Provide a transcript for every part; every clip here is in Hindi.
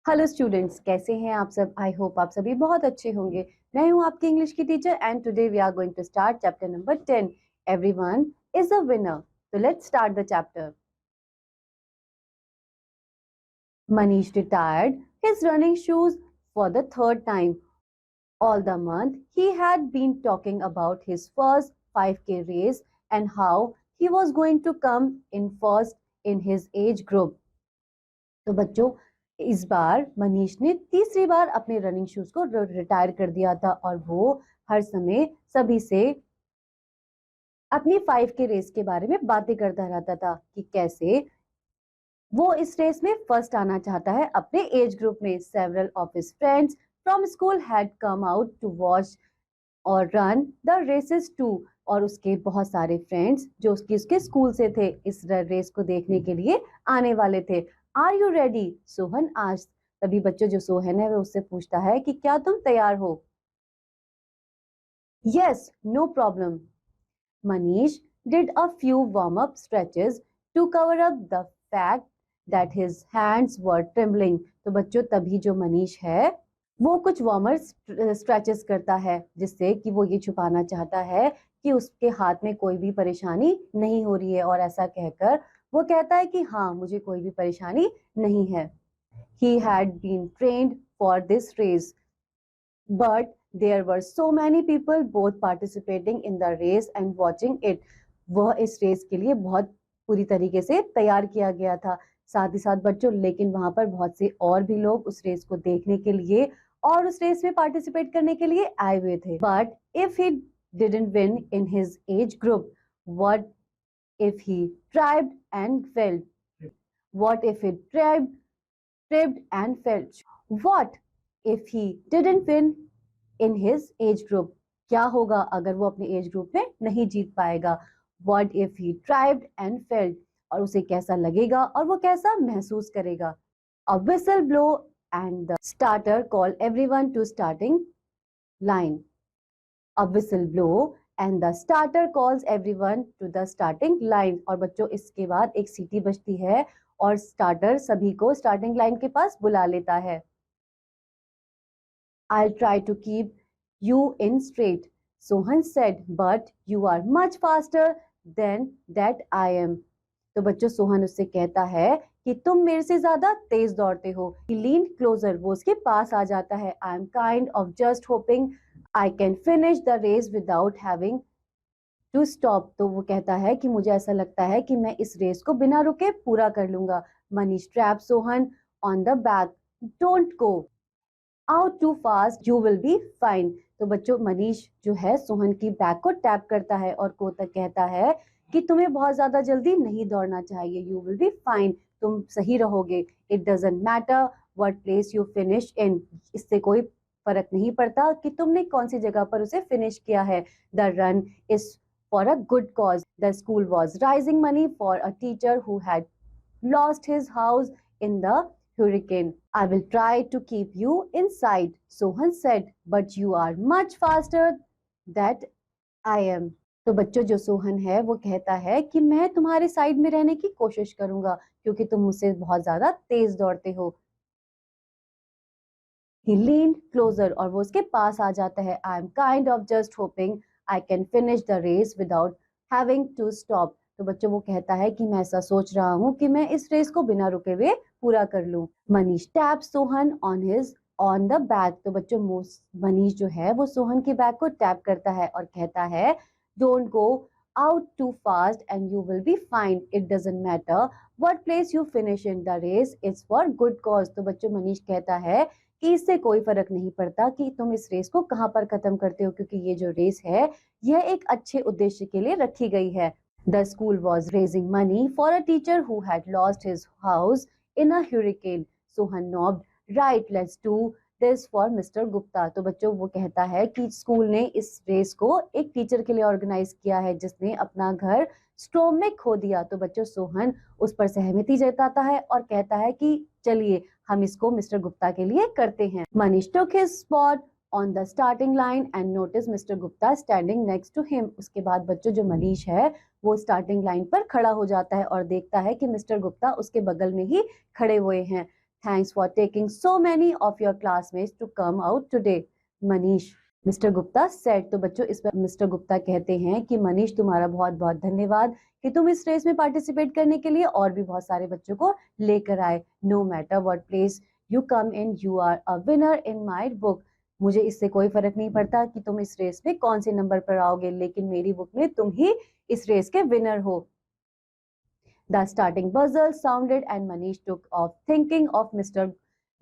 हेलो स्टूडेंट्स, कैसे हैं आप सब। आई होप आप सभी बहुत अच्छे होंगे। मैं हूं आपकी इंग्लिश की teacher and today we are going to start chapter number 10। Everyone is a winner. तो let's start the chapter. Manish retired his running shoes for the third time. All the month he had been talking about his first 5K race and how he was going to come in first in his age group. तो बच्चों, इस बार मनीष ने तीसरी बार अपने रनिंग शूज को रिटायर कर दिया था और वो हर समय सभी से अपनी 5K रेस के बारे में बातें करता रहता था कि कैसे वो इस रेस में फर्स्ट आना चाहता है अपने एज ग्रुप में। Several of his friends from school had come out to watch और रन द रेसेस टू। और उसके बहुत सारे फ्रेंड्स जो उसके स्कूल से थे इस रेस को देखने के लिए आने वाले थे। Are you ready? सोहन आज तभी बच्चों जो सोहन है वो उससे पूछता है कि क्या तुम तैयार हो? Yes, no problem. Manish did a few warm-up stretches to cover up the fact that his hands were trembling. तो बच्चों तभी जो मनीष है वो कुछ वार्मर स्ट्रेचेस करता है जिससे कि वो ये छुपाना चाहता है कि उसके हाथ में कोई भी परेशानी नहीं हो रही है, और ऐसा कहकर वो कहता है कि हाँ मुझे कोई भी परेशानी नहीं है। He had been trained for this race, but there were so many people both participating in the race and watching it. वह इस रेस के लिए बहुत पूरी तरीके से तैयार किया गया था, साथ ही साथ बच्चों लेकिन वहां पर बहुत से और भी लोग उस रेस को देखने के लिए और उस रेस में पार्टिसिपेट करने के लिए आए हुए थे। But if he didn't win in his age group, what if he tried and failed? What if he tripped and fell? What if he didn't win in his age group? क्या होगा अगर वो अपने एज ग्रुप में नहीं जीत पाएगा? What if he tried and failed? और उसे कैसा लगेगा और वो कैसा महसूस करेगा? A whistle blow and the starter call everyone to starting line. A whistle blow and the starter calls everyone to the starting line. और बच्चों इसके बाद एक सीटी बजती है और स्टार्टर सभी को स्टार्टिंग लाइन के पास बुला लेता है। I'll try to keep you in straight, Sohan said, but you are much faster than that I am. तो बच्चों सोहन उससे कहता है कि तुम मेरे से ज्यादा तेज दौड़ते हो। He leaned closer, वो उसके पास आ जाता है। I'm kind of just hoping I can finish the race without having to stop. तो वो कहता है कि मुझे ऐसा लगता है कि मैं इस रेस को बिना रुके पूरा कर लूंगा। Manish trapped Sohan on the back. Don't go out too fast, you will be fine. तो बच्चों मनीष जो है सोहन की बैक को टैप करता है और कोतक कहता है कि तुम्हें बहुत ज्यादा जल्दी नहीं दौड़ना चाहिए। यू विल बी फाइन, तुम सही रहोगे। It doesn't matter what place you finish in, इससे कोई फर्क नहीं पड़ता कि तुमने कौन सी जगह पर उसे फिनिश किया है। The run is for a good cause. The school was rising money for a teacher who had lost his house in the hurricane. I will try to keep you inside, Sohan said, but you are much faster than I am. तो बच्चों जो सोहन है वो कहता है कि मैं तुम्हारे साइड में रहने की कोशिश करूंगा क्योंकि तुम मुझसे बहुत ज्यादा तेज दौड़ते हो। He leaned closer और वो उसके पास आ जाता है। I am kind of just hoping I can finish the race without having to stop. तो बच्चों वो कहता है कि मैं ऐसा सोच रहा हूँ कि मैं इस रेस को बिना रुके हुए पूरा कर लूं। Manish tap Sohan on the back. तो बच्चों मनीष जो है वो सोहन की बैक को टैप करता है और कहता है don't go out too fast and you will be fine. It doesn't matter what place you finish in, the race is for good cause. तो बच्चों मनीष कहता है कि इससे कोई फर्क नहीं पड़ता कि तुम इस रेस को कहां पर खत्म करते हो क्योंकि ये जो रेस है यह एक अच्छे उद्देश्य के लिए रखी गई है। The school was raising money for a teacher who had lost his house in a hurricane. Sohan nodded. Right, let's do this for Mr. Gupta. तो बच्चों वो कहता है कि स्कूल ने इस रेस को एक टीचर के लिए ऑर्गेनाइज किया है जिसने अपना घर स्टॉर्म में खो दिया। तो बच्चों सोहन उस पर सहमति जताता है और कहता है कि चलिए हम इसको मिस्टर गुप्ता के लिए करते हैं। Manish took his spot on the starting line and noticed Mr. Gupta standing next to him. उसके बाद बच्चों जो मनीष है वो स्टार्टिंग लाइन पर खड़ा हो जाता है और देखता है कि मिस्टर गुप्ता उसके बगल में ही खड़े हुए हैं। Thanks for taking so many of your classmates to come out today. Manish, Mr. Gupta said. तो बच्चों इस पर मिस्टर गुप्ता कहते हैं कि मनीष तुम्हारा बहुत बहुत धन्यवाद कि तुम इस रेस में पार्टिसिपेट करने के लिए और भी बहुत सारे बच्चों को लेकर आए. No matter what place you come in, you are a winner in my book. मुझे इससे कोई फर्क नहीं पड़ता कि तुम इस रेस में कौन से नंबर पर आओगे, लेकिन मेरी बुक में तुम ही इस रेस के विनर हो. The starting buzzer sounded and Manish took off thinking of Mr.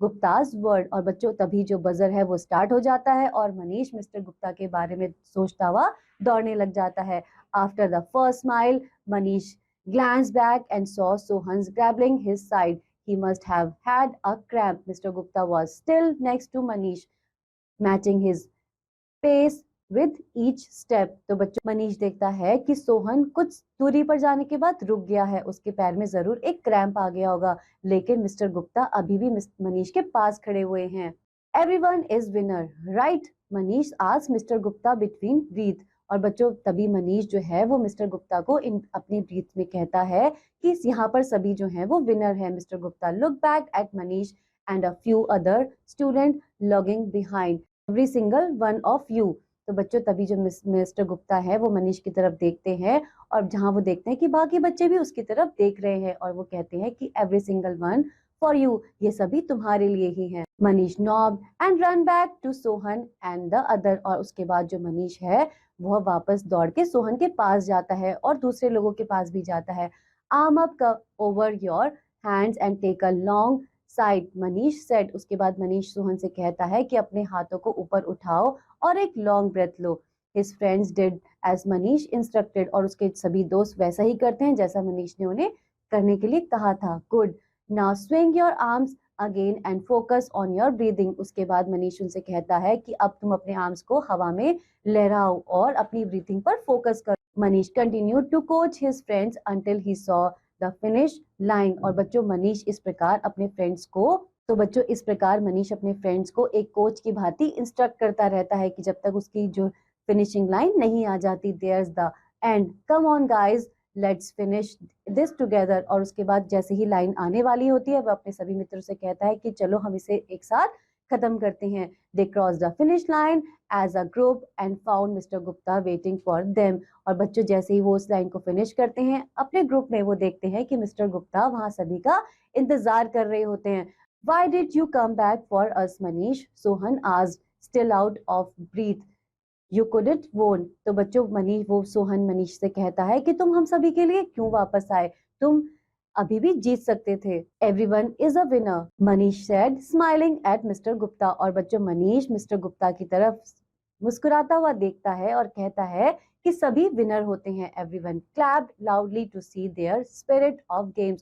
Gupta's word. और बच्चों तभी जो बजर है वो स्टार्ट हो जाता है और मनीष मिस्टर गुप्ता के बारे में सोचता हुआ दौड़ने लग जाता है. After the first smile, Manish glanced back and saw Sohan's grabbing his side. He must have had a cramp. Mr. Gupta was still next to Manish, matching his pace with each step. तो बच्चों मनीष देखता है कि सोहन कुछ दूरी पर जाने के बाद रुक गया है, उसके पैर में जरूर एक क्रैम्प आ गया होगा, लेकिन मिस्टर गुप्ता अभी भी मनीष के पास खड़े हुए हैं. Everyone is winner, right? Manish asked mister Gupta between breath. और बच्चों तभी मनीष जो है वो मिस्टर गुप्ता को अपनी ब्रीथ में कहता है कि यहाँ पर सभी जो हैं वो विनर है. Mister Gupta looked back at Manish and a few other students logging behind. Every single one of you. तो बच्चों तभी जो मिस्टर गुप्ता है वो मनीष की तरफ देखते हैं और जहां वो देखते हैं कि बाकी बच्चे भी उसकी तरफ देख रहे हैं और वो कहते हैं कि every single one for you, ये सभी तुम्हारे लिए ही हैं. मनीष नॉब and run back to Sohan and the other. और उसके बाद जो मनीष है वह वापस दौड़ के सोहन के पास जाता है और दूसरे लोगों के पास भी जाता है. Arm up over your hands and take a long side, Manish said. उसके बाद मनीष सोहन से कहता है कि अपने हाथों को ऊपर उठाओ और एक लॉन्ग ब्रेथ लो. His friends did as Manish instructed. और उसके सभी दोस्त वैसा ही करते हैं जैसा मनीष ने उन्हें करने के लिए कहा था. Good, now swing your arms again and focus on your breathing. उसके बाद मनीष उनसे कहता है कि अब तुम अपने आर्म्स को हवा में लहराओ और अपनी ब्रीथिंग पर फोकस करो. Manish continued to coach his friends until he saw the finish line. और बच्चों मनीष इस प्रकार अपने फ्रेंड्स को एक कोच की भांति इंस्ट्रक्ट करता रहता है कि जब तक उसकी जो फिनिशिंग लाइन नहीं आ जाती. There's the end, come on guys, let's finish this together. और उसके बाद जैसे ही लाइन आने वाली होती है वह अपने सभी मित्रों से कहता है कि चलो हम इसे एक साथ खत्म करते हैं. They cross the finish line as a group and found mister Gupta waiting for them. और बच्चों जैसे ही वो उस लाइन को फिनिश करते हैं अपने ग्रुप में वो देखते हैं कि मिस्टर गुप्ता वहां सभी का इंतजार कर रहे होते हैं. Why did you come back for us, Manish? Sohan asked, still out of breath. You couldn't won. तो बच्चों सोहन मनीष से कहता है कि तुम हम सभी के लिए क्यों वापस आए, तुम अभी भी जीत सकते थे. Everyone is a winner, Manish said, smiling at Mr. Gupta. और बच्चों मनीष मिस्टर गुप्ता की तरफ मुस्कुराता हुआ देखता है और कहता है कि सभी विनर होते हैं. Everyone clapped loudly to see their spirit of games.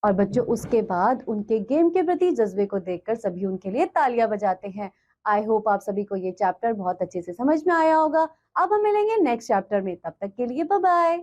और बच्चों उसके बाद उनके गेम के प्रति जज्बे को देखकर सभी उनके लिए तालियां बजाते हैं. आई होप आप सभी को ये चैप्टर बहुत अच्छे से समझ में आया होगा. अब हम मिलेंगे नेक्स्ट चैप्टर में, तब तक के लिए बाय बाय.